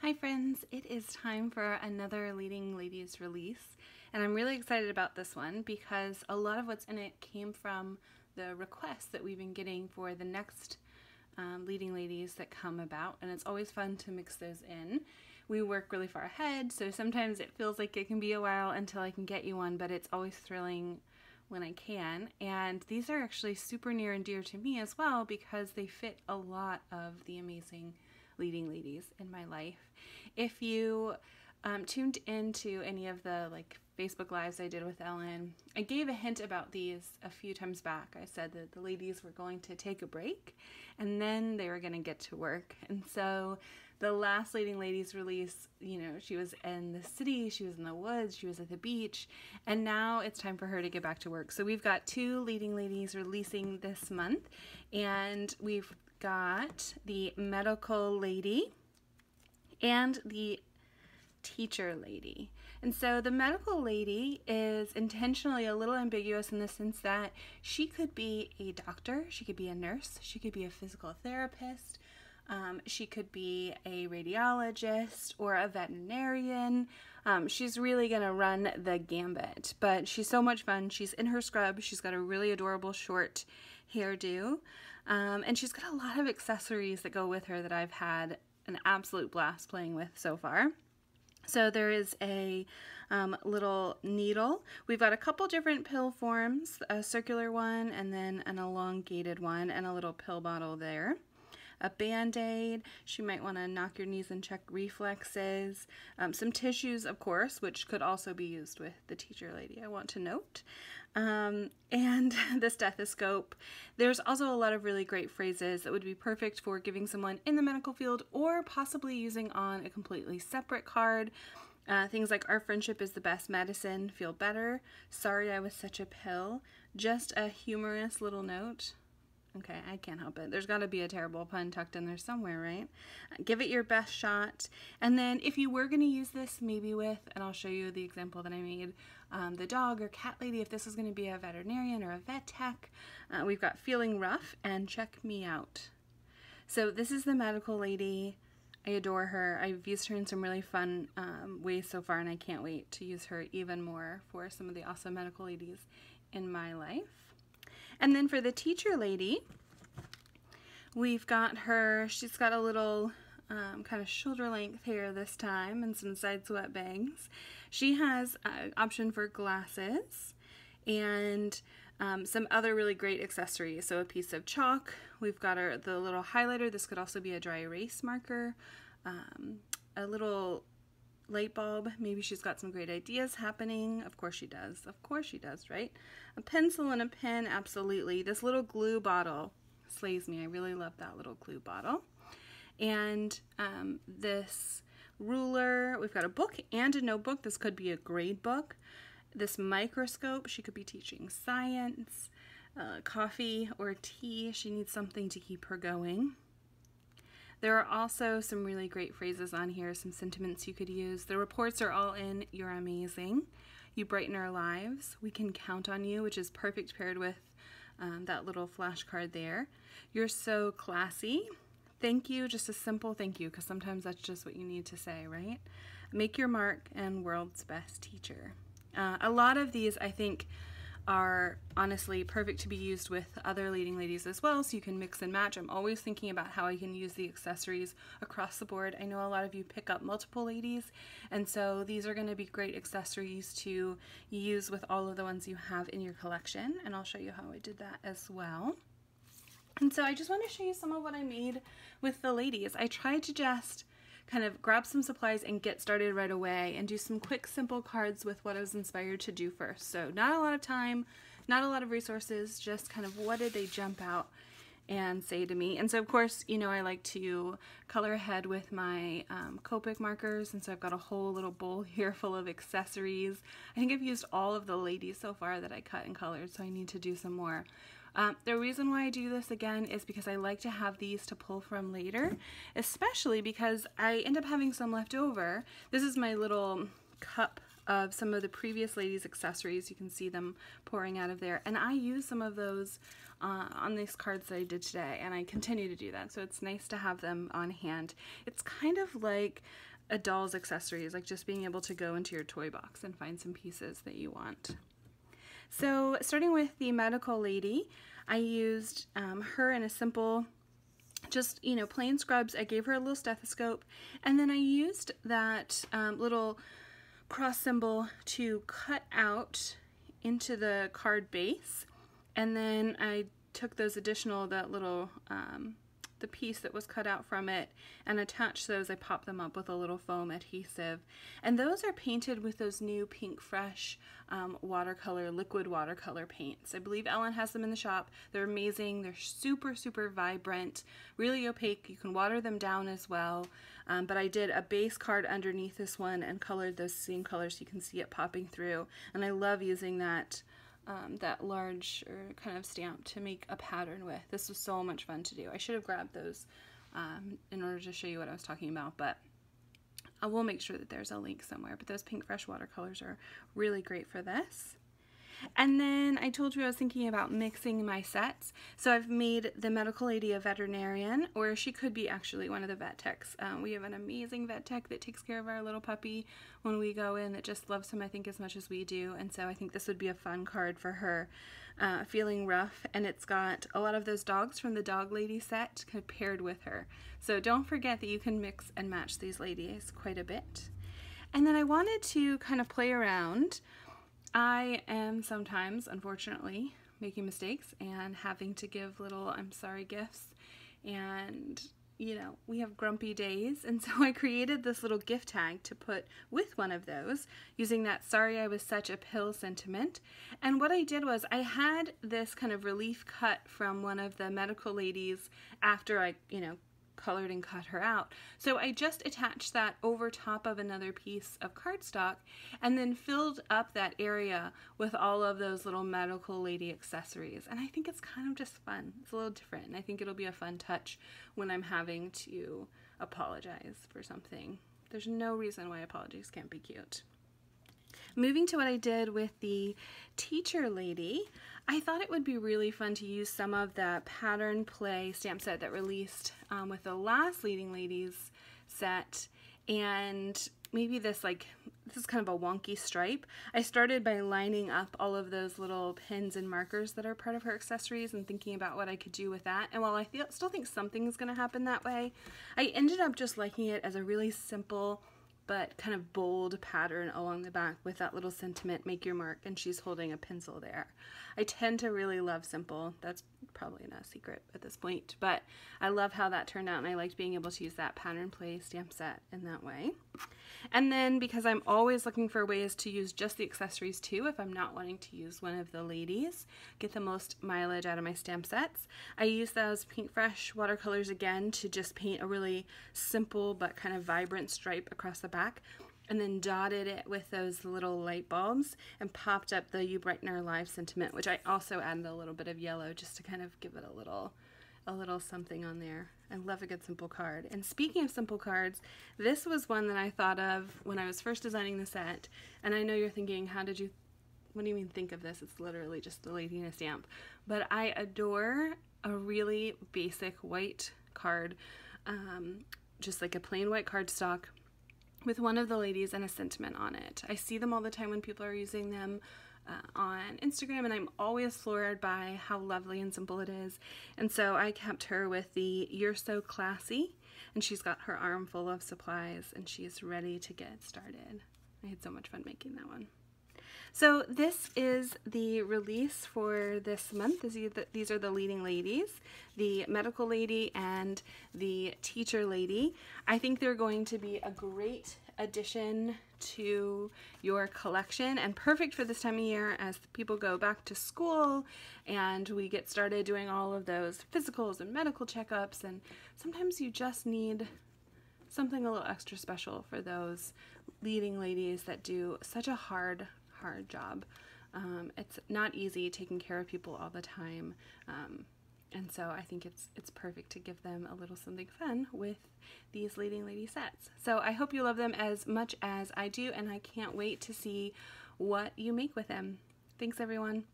Hi friends, it is time for another Leading Ladies release, and I'm really excited about this one because a lot of what's in it came from the requests that we've been getting for the next Leading Ladies that come about, and it's always fun to mix those in. We work really far ahead, so sometimes it feels like it can be a while until I can get you one, but it's always thrilling when I can. And these are actually super near and dear to me as well because they fit a lot of the amazing leading ladies in my life. If you tuned into any of the Facebook lives I did with Ellen, I gave a hint about these a few times back. I said that the ladies were going to take a break and then they were going to get to work. And so the last Leading Ladies release, she was in the city, she was in the woods, she was at the beach, and now it's time for her to get back to work. So we've got two Leading Ladies releasing this month, and we've got the medical lady and the teacher lady. And so the medical lady is intentionally a little ambiguous in the sense that she could be a doctor, she could be a nurse, she could be a physical therapist, she could be a radiologist or a veterinarian. She's really going to run the gambit, but she's so much fun. She's in her scrub. She's got a really adorable short hairdo, and she's got a lot of accessories that go with her that I've had an absolute blast playing with so far. So there is a little needle. We've got a couple different pill forms, a circular one and then an elongated one, and a little pill bottle there. A Band-Aid, she might want to knock your knees and check reflexes. Some tissues, of course, which could also be used with the teacher lady, I want to note. And the stethoscope. There's also a lot of really great phrases that would be perfect for giving someone in the medical field or possibly using on a completely separate card. Things like, our friendship is the best medicine, feel better, sorry I was such a pill, just a humorous little note. Okay, I can't help it. There's got to be a terrible pun tucked in there somewhere, right? Give it your best shot. And then if you were going to use this maybe with, and I'll show you the example that I made, the dog or cat lady, if this is going to be a veterinarian or a vet tech, we've got feeling rough and check me out. So this is the medical lady. I adore her. I've used her in some really fun ways so far, and I can't wait to use her even more for some of the awesome medical ladies in my life. And then for the teacher lady, we've got her, she's got a little kind of shoulder length hair this time and some side swept bangs. She has an option for glasses and some other really great accessories. So a piece of chalk, we've got the little highlighter, this could also be a dry erase marker, a little light bulb, maybe she's got some great ideas happening. Of course she does, right? A pencil and a pen, absolutely. This little glue bottle slays me. I really love that little glue bottle. And this ruler, we've got a book and a notebook. This could be a grade book. This microscope, she could be teaching science. Coffee or tea, she needs something to keep her going. There are also some really great phrases on here, some sentiments you could use. The reports are all in, you're amazing. You brighten our lives. We can count on you, which is perfect paired with that little flashcard there. You're so classy. Thank you, just a simple thank you, because sometimes that's just what you need to say, right? Make your mark, and world's best teacher. A lot of these, I think, are honestly perfect to be used with other leading ladies as well, so you can mix and match. I'm always thinking about how I can use the accessories across the board. I know a lot of you pick up multiple ladies, and so these are going to be great accessories to use with all of the ones you have in your collection, and I'll show you how I did that as well. And so I just want to show you some of what I made with the ladies. I tried to just kind of grab some supplies and get started right away and do some quick, simple cards with what I was inspired to do first. So not a lot of time, not a lot of resources, just kind of what did they jump out and say to me. And so of course, I like to color ahead with my Copic markers, and so I've got a whole little bowl here full of accessories. I think I've used all of the ladies so far that I cut and colored, so I need to do some more. The reason why I do this again is because I like to have these to pull from later, especially because I end up having some left over. This is my little cup of some of the previous ladies' accessories. You can see them pouring out of there, and I use some of those on these cards that I did today, and I continue to do that, so it's nice to have them on hand. It's kind of like a doll's accessories, like just being able to go into your toy box and find some pieces that you want. So starting with the medical lady, I used her in a simple, just, you know, plain scrubs. I gave her a little stethoscope, and then I used that little cross symbol to cut out into the card base, and then I took those additional, that little the piece that was cut out from it, and attached those. I popped them up with a little foam adhesive, and those are painted with those new Pinkfresh watercolor, liquid watercolor paints. I believe Ellen has them in the shop. They're amazing. They're super, super vibrant, really opaque. You can water them down as well, but I did a base card underneath this one and colored those same colors so you can see it popping through, and I love using that that large or kind of stamp to make a pattern with. This was so much fun to do. I should have grabbed those in order to show you what I was talking about, but I will make sure that there's a link somewhere. But those Pinkfresh watercolors are really great for this. And then I told you I was thinking about mixing my sets. So I've made the medical lady a veterinarian, or she could be actually one of the vet techs. We have an amazing vet tech that takes care of our little puppy when we go in, that just loves him, I think, as much as we do. And so I think this would be a fun card for her, feeling rough. And it's got a lot of those dogs from the dog lady set kind of paired with her. So don't forget that you can mix and match these ladies quite a bit. And then I wanted to kind of play around. I am sometimes, unfortunately, making mistakes and having to give little I'm sorry gifts, and you know, we have grumpy days, and so I created this little gift tag to put with one of those using that sorry I was such a pill sentiment. And what I did was I had this kind of relief cut from one of the medical ladies after I, you know, colored and cut her out. So I just attached that over top of another piece of cardstock and then filled up that area with all of those little medical lady accessories. And I think it's kind of just fun. It's a little different, and I think it'll be a fun touch when I'm having to apologize for something. There's no reason why apologies can't be cute. Moving to what I did with the teacher lady, I thought it would be really fun to use some of the Pattern Play stamp set that released with the last Leading Ladies set, and maybe this is kind of a wonky stripe. I started by lining up all of those little pins and markers that are part of her accessories and thinking about what I could do with that. And while I still think something is going to happen that way, I ended up just liking it as a really simple but kind of bold pattern along the back with that little sentiment, make your mark, and she's holding a pencil there. I tend to really love simple. That's probably not a secret at this point, but I love how that turned out, and I liked being able to use that Pattern Play stamp set in that way. And then, because I'm always looking for ways to use just the accessories too, if I'm not wanting to use one of the ladies, get the most mileage out of my stamp sets, I use those Pinkfresh watercolors again to just paint a really simple but kind of vibrant stripe across the back, and then dotted it with those little light bulbs and popped up the You Brighten Our Lives sentiment, which I also added a little bit of yellow just to kind of give it a little something on there. I love a good simple card. And speaking of simple cards, this was one that I thought of when I was first designing the set. And I know you're thinking, what do you mean think of this? It's literally just a lady in a stamp. But I adore a really basic white card, just like a plain white cardstock with one of the ladies and a sentiment on it. I see them all the time when people are using them on Instagram, and I'm always floored by how lovely and simple it is. And so I kept her with the You're So Classy, and she's got her arm full of supplies and she's ready to get started. I had so much fun making that one. So this is the release for this month. These are the leading ladies, the medical lady and the teacher lady. I think they're going to be a great addition to your collection and perfect for this time of year as people go back to school and we get started doing all of those physicals and medical checkups, and sometimes you just need something a little extra special for those leading ladies that do such a hard job. It's not easy taking care of people all the time, and so I think it's perfect to give them a little something fun with these leading lady sets. So I hope you love them as much as I do, and I can't wait to see what you make with them. Thanks, everyone.